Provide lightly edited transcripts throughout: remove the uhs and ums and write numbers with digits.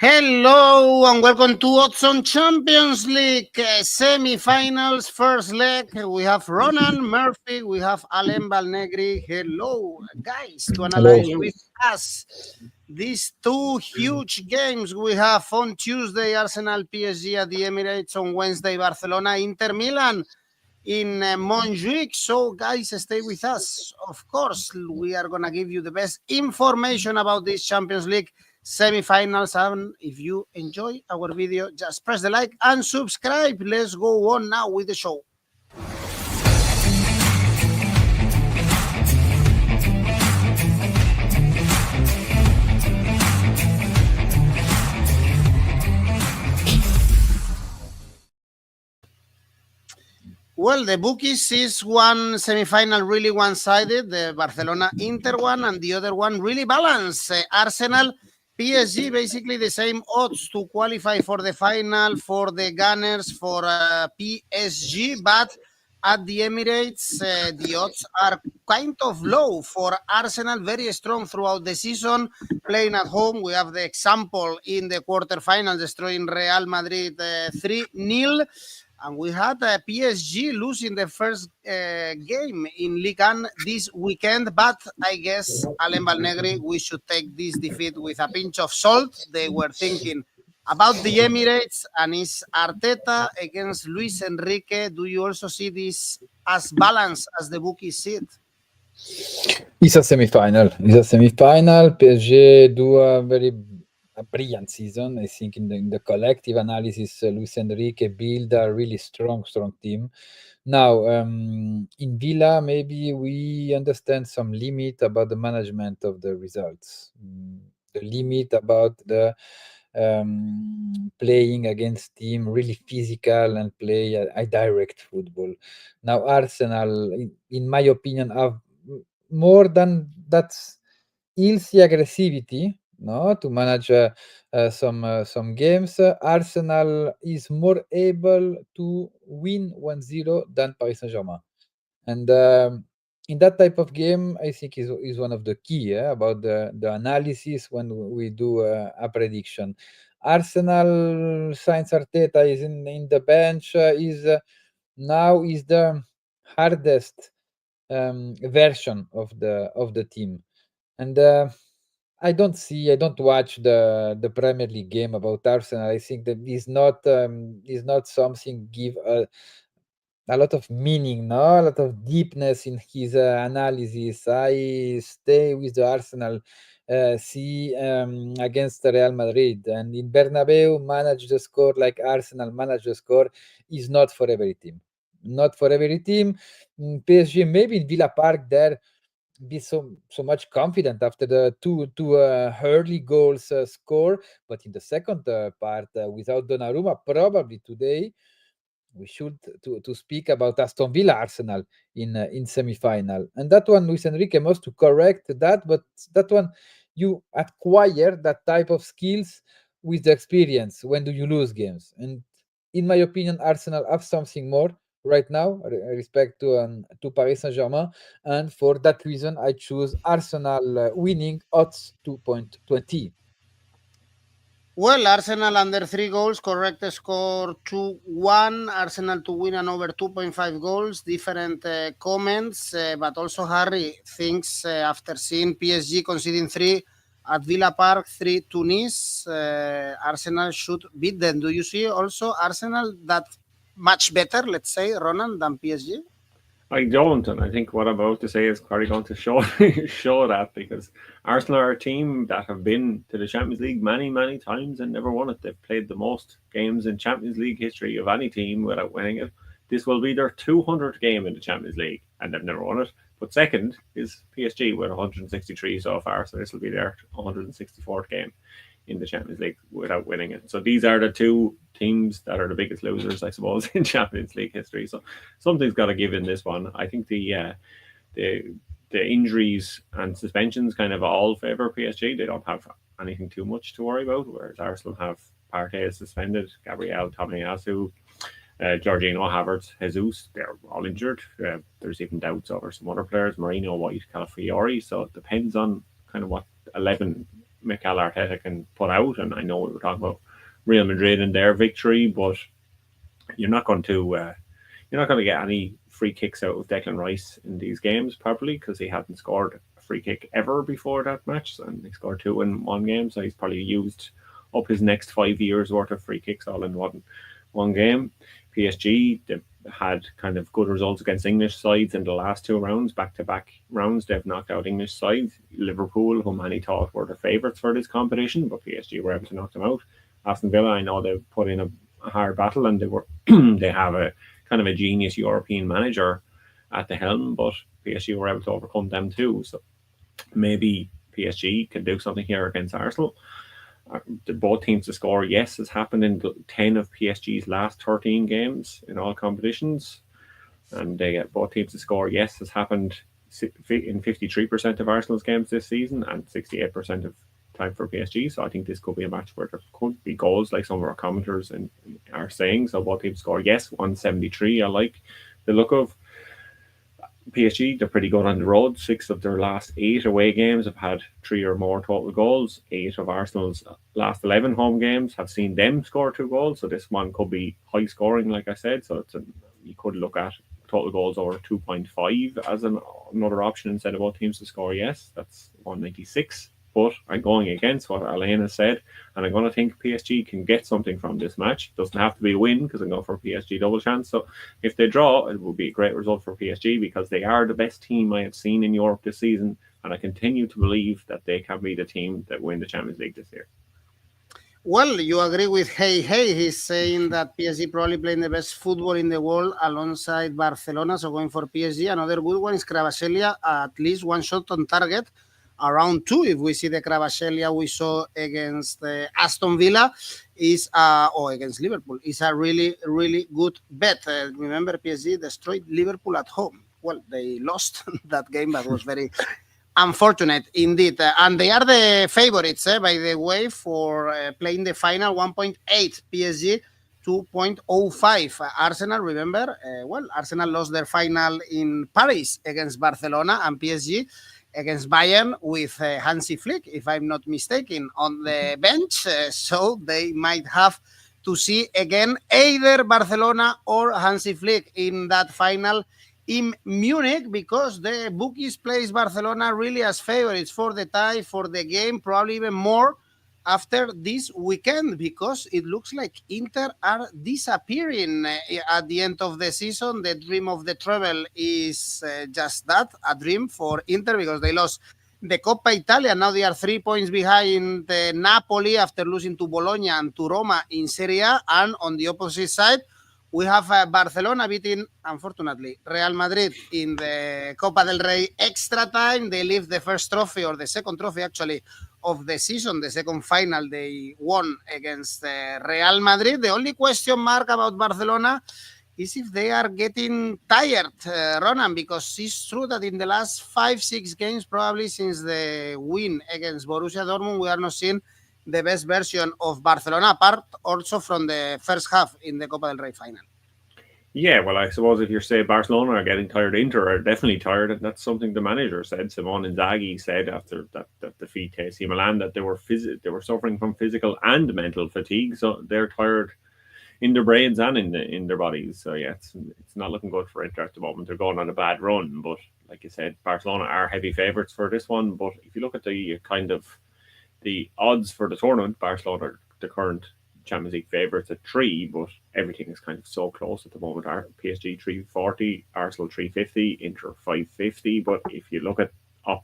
Hello and welcome to Odds on Champions League semi-finals, first leg. We have Ronan Murphy, we have Alain Valnegri. Hello, guys, to analyze with us these two huge games we have on Tuesday, Arsenal PSG at the Emirates, on Wednesday, Barcelona, Inter Milan in Montjuic. So, guys, stay with us. Of course, we are going to give you the best information about this Champions League semi-finals, and if you enjoy our video, just press the like and subscribe. Let's go on now with the show. Well, the bookies is one semi-final really one-sided, the Barcelona-Inter one, and the other one really balanced. Arsenal PSG, basically the same odds to qualify for the final for the Gunners for PSG, but at the Emirates, the odds are kind of low for Arsenal, very strong throughout the season, playing at home. We have the example in the quarterfinals, destroying Real Madrid 3-0. And we had PSG losing the first game in Ligue 1 this weekend. But I guess, Alain Valnegri, we should take this defeat with a pinch of salt. They were thinking about the Emirates, and it's Arteta against Luis Enrique. Do you also see this as balanced as the bookies see it? It's a semi-final. PSG do a brilliant season. I think in the collective analysis, Luis Enrique build a really strong team. Now, in Villa, maybe we understand some limit about the management of the results. The limit about the playing against team really physical and play a direct football. Now, Arsenal, in my opinion, have more than that healthy aggressivity, no, to manage some games. Arsenal is more able to win 1-0 than Paris Saint-Germain, and in that type of game, I think is one of the key about the analysis when we do a prediction. Arsenal, since Arteta is in the bench, now is the hardest version of the team, and I don't watch the Premier League game about Arsenal. I think that is not something give a lot of meaning, no, a lot of deepness in his analysis. I stay with the Arsenal. See against Real Madrid, and in Bernabeu manage the score like Arsenal manage the score is not for every team. Not for every team. PSG maybe in Villa Park there be so much confident after the two early goals score, but in the second part without Donnarumma, probably today we should to speak about Aston Villa Arsenal in semi-final, and that one Luis Enrique must to correct that, but that one you acquire that type of skills with the experience. When do you lose games? And in my opinion, Arsenal have something more right now respect to Paris Saint-Germain, and for that reason I choose Arsenal winning odds 2.20. Well, Arsenal under 3 goals, correct score 2-1. Arsenal to win and over 2.5 goals. Different comments, but also Harry thinks after seeing PSG conceding 3 at Villa Park, 3 to Nice, Arsenal should beat them. Do you see also Arsenal that much better, let's say, Ronan, than PSG? I don't, and I think what I'm about to say is probably going to show that, because Arsenal are a team that have been to the Champions League many times and never won it. They've played the most games in Champions League history of any team without winning it. This will be their 200th game in the Champions League, and they've never won it. But second is PSG with 163 so far, so this will be their 164th game in the Champions League without winning it. So these are the two teams that are the biggest losers, I suppose, in Champions League history. So something's got to give in this one. I think the injuries and suspensions kind of all favour PSG. They don't have anything too much to worry about, whereas Arsenal have Partey is suspended, Gabriel, Tomiyasu, Jorginho, Havertz, Jesus. They're all injured. There's even doubts over some other players, Marino, White, Calafiori. So it depends on kind of what 11 Mikel Arteta can put out. And I know we were talking about Real Madrid and their victory, but you're not going to get any free kicks out of Declan Rice in these games probably, because he hadn't scored a free kick ever before that match, and he scored 2 in one game, so he's probably used up his next 5 years worth of free kicks all in one game. PSG, they had kind of good results against English sides in the last 2 rounds, back-to-back rounds. They've knocked out English sides. Liverpool, who many thought were the favourites for this competition, but PSG were able to knock them out. Aston Villa, I know they put in a hard battle, and they have a kind of a genius European manager at the helm, but PSG were able to overcome them too. So maybe PSG can do something here against Arsenal. Both teams to score yes has happened in 10 of PSG's last 13 games in all competitions, and both teams to score yes has happened in 53% of Arsenal's games this season and 68% of time for PSG. So I think this could be a match where there could be goals, like some of our commenters are saying. So both teams score yes, 173. I like the look of PSG. They're pretty good on the road. 6 of their last 8 away games have had 3 or more total goals. 8 of Arsenal's last 11 home games have seen them score 2 goals. So this one could be high scoring, like I said. So you could look at total goals over 2.5 as another option instead of both teams to score yes. That's 196. But I'm going against what Alain has said, and I'm going to think PSG can get something from this match. It doesn't have to be a win, because I'm going for PSG double chance. So if they draw, it will be a great result for PSG, because they are the best team I have seen in Europe this season, and I continue to believe that they can be the team that win the Champions League this year. Well, you agree with 𝐬𝐿. He's saying that PSG probably playing the best football in the world alongside Barcelona, so going for PSG. Another good one is 𝐿𝐵𝐶𝐿, at least 1 shot on target. Around 2, if we see the 𝐿𝐵𝐶𝐿 we saw against Aston Villa, or against Liverpool, is a really, really good bet. Remember, PSG destroyed Liverpool at home. Well, they lost that game, but was very unfortunate indeed. And they are the favorites, by the way, for playing the final. 1.8 PSG, 2.05 Arsenal. Remember, Arsenal lost their final in Paris against Barcelona, and PSG against Bayern with Hansi Flick, if I'm not mistaken, on the bench. So they might have to see again either Barcelona or Hansi Flick in that final in Munich, because the bookies place Barcelona really as favorites for the tie, for the game, probably even more after this weekend, because it looks like Inter are disappearing at the end of the season. The dream of the treble is just that, a dream for Inter, because they lost the Coppa Italia. Now they are 3 points behind the Napoli after losing to Bologna and to Roma in Serie A. And on the opposite side, we have Barcelona beating, unfortunately, Real Madrid in the Copa del Rey extra time. They leave the first trophy, or the second trophy actually, of the season, the second final they won against Real Madrid. The only question mark about Barcelona is if they are getting tired, Ronan, because it's true that in the last 5-6 games, probably since the win against Borussia Dortmund, we are not seeing the best version of Barcelona, apart also from the first half in the Copa del Rey final. Yeah, well, I suppose if you say Barcelona are getting tired, Inter are definitely tired, and that's something the manager said. Simone Inzaghi said after that defeat to AC Milan that they were suffering from physical and mental fatigue, so they're tired in their brains and in their bodies. So yeah, it's not looking good for Inter at the moment. They're going on a bad run, but like you said, Barcelona are heavy favourites for this one. But if you look at the kind of the odds for the tournament, Barcelona are the current Champions League favourites at 3, but everything is kind of so close at the moment. PSG 340, Arsenal 350, Inter 550. But if you look at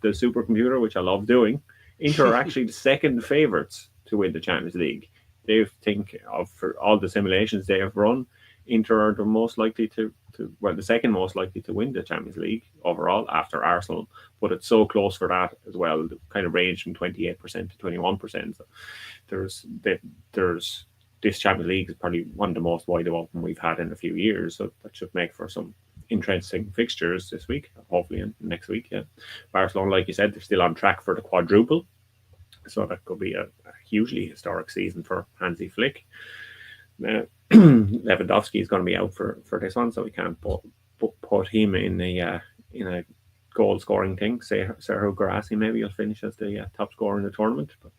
the supercomputer, which I love doing, Inter are actually the second favourites to win the Champions League. They think for all the simulations they have run, Inter are the most likely the second most likely to win the Champions League overall after Arsenal. But it's so close for that as well. The kind of range from 28% to 21%. So there's this Champions League is probably one of the most wide open we've had in a few years. So that should make for some interesting fixtures this week, hopefully, and next week. Yeah, Barcelona, like you said, they're still on track for the quadruple. So that could be a hugely historic season for Hansi Flick. Lewandowski is going to be out for this one, so we can't put him in a goal scoring thing. Say Sergio Guirassy maybe will finish as the top scorer in the tournament. But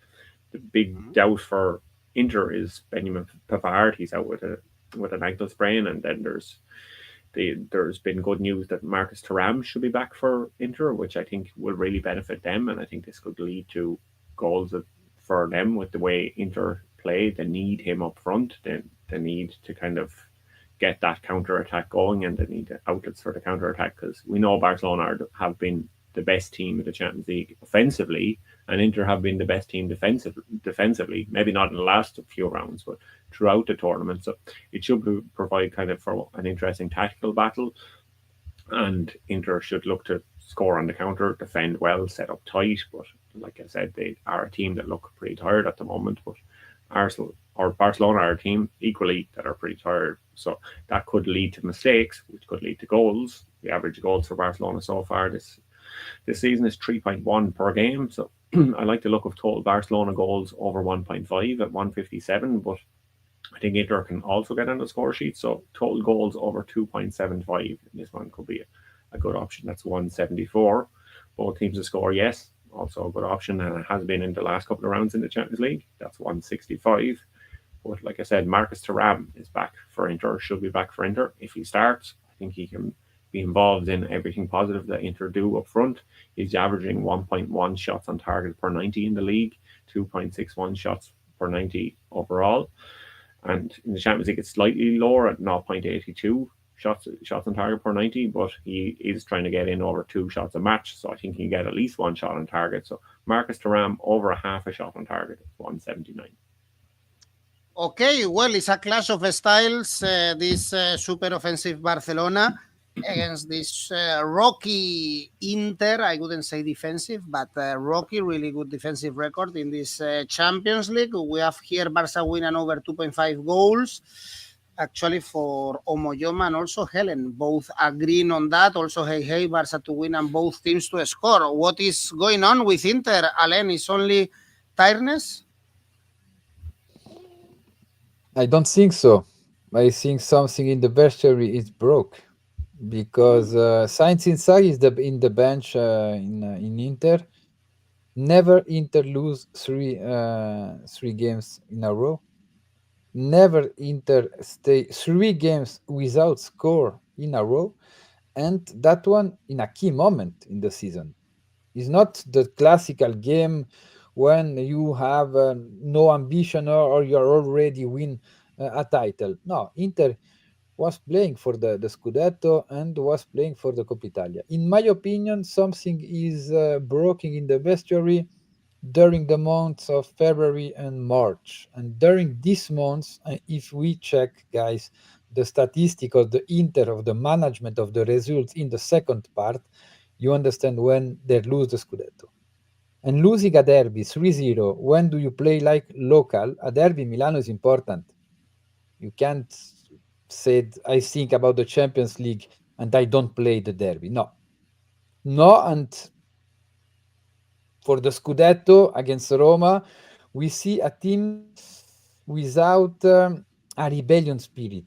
the big doubt for Inter is Benjamin Pavard. He's out with an ankle sprain, and then there's been good news that Marcus Thuram should be back for Inter, which I think will really benefit them, and I think this could lead to goals for them with the way Inter play. They need him up front. They need to kind of get that counter attack going, and they need outlets for the counter attack, because we know Barcelona have been the best team in the Champions League offensively, and Inter have been the best team defensively. Maybe not in the last few rounds, but throughout the tournament. So it should provide kind of for an interesting tactical battle, and Inter should look to score on the counter, defend well, set up tight. But like I said, they are a team that look pretty tired at the moment. But Arsenal or Barcelona are a team equally that are pretty tired. So that could lead to mistakes, which could lead to goals. The average goals for Barcelona so far this season is 3.1 per game. So I like the look of total Barcelona goals over 1.5 at 157, but I think Inter can also get on the score sheet. So total goals over 2.75. This one could be a good option. That's 174. Both teams to score, yes. Also a good option, and it has been in the last couple of rounds in the Champions League. That's 165. But like I said, Marcus Thuram is back for Inter, should be back for Inter. If he starts, I think he can be involved in everything positive that Inter do up front. He's averaging 1.1 shots on target per 90 in the league, 2.61 shots per 90 overall. And in the Champions League, it's slightly lower at 0.82 shots on target per 90, but he is trying to get in over 2 shots a match, so I think he can get at least 1 shot on target. So Marcus Thuram over a half a shot on target, 179. Okay, well, it's a clash of styles, this super offensive Barcelona against this rocky Inter. I wouldn't say defensive, but rocky, really good defensive record in this Champions League. We have here Barca win and over 2.5 goals. Actually, for 𝐬𝐭𝐚𝐲 and also Helen, both agreeing on that. Also, hey, Barca to win and both teams to score. What is going on with Inter, Alain? Is only tiredness? I don't think so. I think something in the vestiary is broke, because Sainz inside is in the bench in Inter. Never Inter lose three games in a row. Never Inter stay 3 games without score in a row, and that one in a key moment in the season. It's not the classical game when you have no ambition or you're already win a title. No, Inter was playing for the Scudetto and was playing for the Coppa Italia. In my opinion, something is broken in the vestiary during the months of February and March. And during these months, if we check, guys, the statistic of the Inter, of the management of the results in the second part, you understand when they lose the Scudetto. And losing a derby 3-0, when do you play like local? A derby in Milano is important. You can't say, I think about the Champions League and I don't play the derby. No, and for the Scudetto against Roma, we see a team without a rebellion spirit.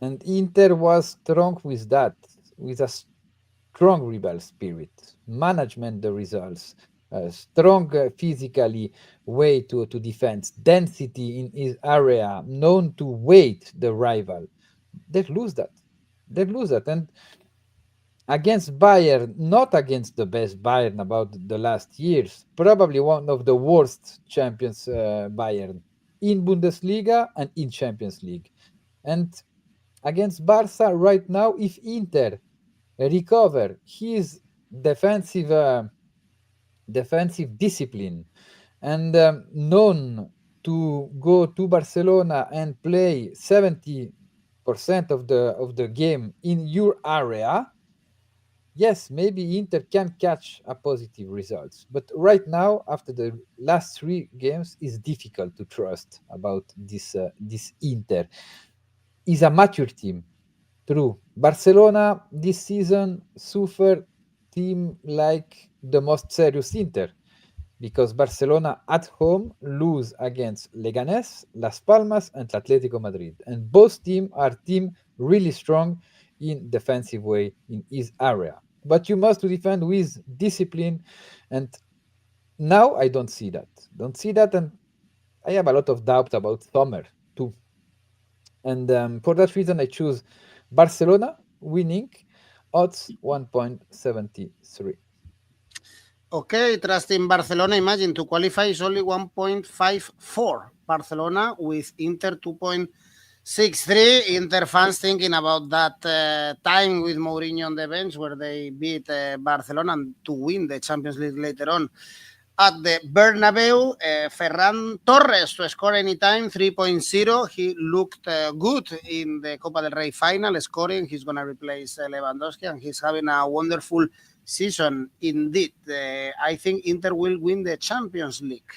And Inter was strong with that, with a strong rebel spirit, management the results, strong physically way to defense, density in his area, known to wait the rival. They lose that. And against Bayern, not against the best Bayern about the last years, probably one of the worst champions Bayern in Bundesliga and in Champions League. And against Barca right now, if Inter recover his defensive discipline and known to go to Barcelona and play 70% of the game in your area, yes, maybe Inter can catch a positive results. But right now, after the last 3 games, it's difficult to trust about this Inter. Is a mature team. True. Barcelona this season suffered team like the most serious Inter, because Barcelona at home lose against Leganés, Las Palmas, and Atlético Madrid. And both teams are team really strong in defensive way in his area. But you must defend with discipline, and Now I don't see that. And I have a lot of doubt about summer too. And for that reason, I choose Barcelona winning odds 1.73. Okay, trusting Barcelona, imagine to qualify is only 1.54. Barcelona with Inter 2.63. Inter fans thinking about that time with Mourinho on the bench where they beat Barcelona to win the Champions League later on. At the Bernabeu, Ferran Torres to score anytime, 3.0. He looked good in the Copa del Rey final, scoring. He's going to replace Lewandowski, and he's having a wonderful season indeed. I think Inter will win the Champions League.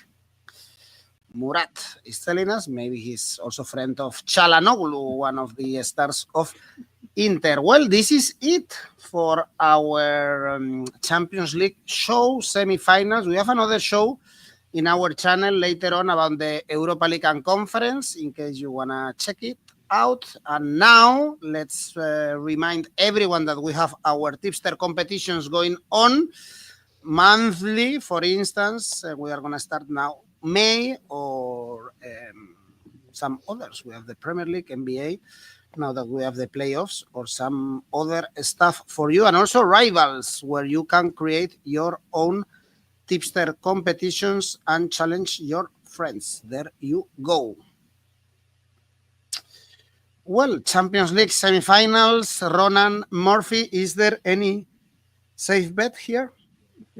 Murat is telling us, maybe he's also friend of Çalhanoğlu, one of the stars of Inter. Well, this is it for our Champions League show, semi-finals. We have another show in our channel later on about the Europa League and Conference, in case you want to check it out. And now let's remind everyone that we have our tipster competitions going on monthly. For instance, we are going to start now May or some others. We have the Premier League, NBA, now that we have the playoffs, or some other stuff for you, and also rivals where you can create your own tipster competitions and challenge your friends. There you go. Well, Champions League semi-finals, Ronan, Murphy, is there any safe bet here?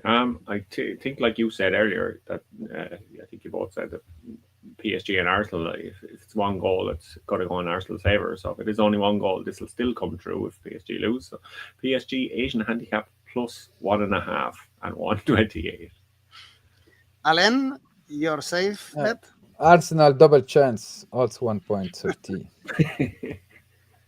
I think, like you said earlier, that I think you both said that PSG and Arsenal, if it's one goal, it's got to go in Arsenal's favour. So if it is only one goal, this will still come true if PSG lose. So PSG Asian handicap plus 1.5 and 128. Alain, your safe bet? Arsenal double chance, odds 1.30.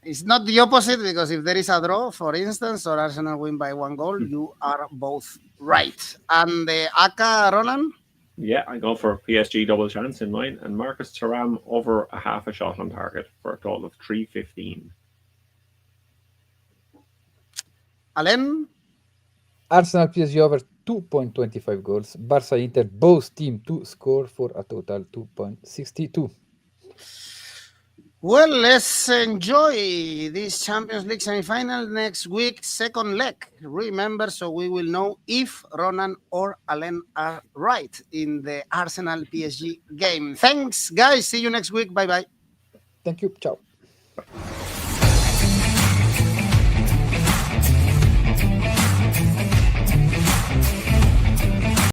It's not the opposite, because if there is a draw, for instance, or Arsenal win by one goal, you are both right. And the ACCA, Ronan? Yeah, I go for PSG double chance in mine, and Marcus Thuram over a half a shot on target for a total of 315. Alain? Arsenal PSG over 2.25 goals. Barca Inter both team to score for a total 2.62. Well, let's enjoy this Champions League semi-final next week, second leg. Remember, so we will know if Ronan or Alain are right in the Arsenal PSG game. Thanks, guys. See you next week. Bye-bye. Thank you. Ciao. Bye.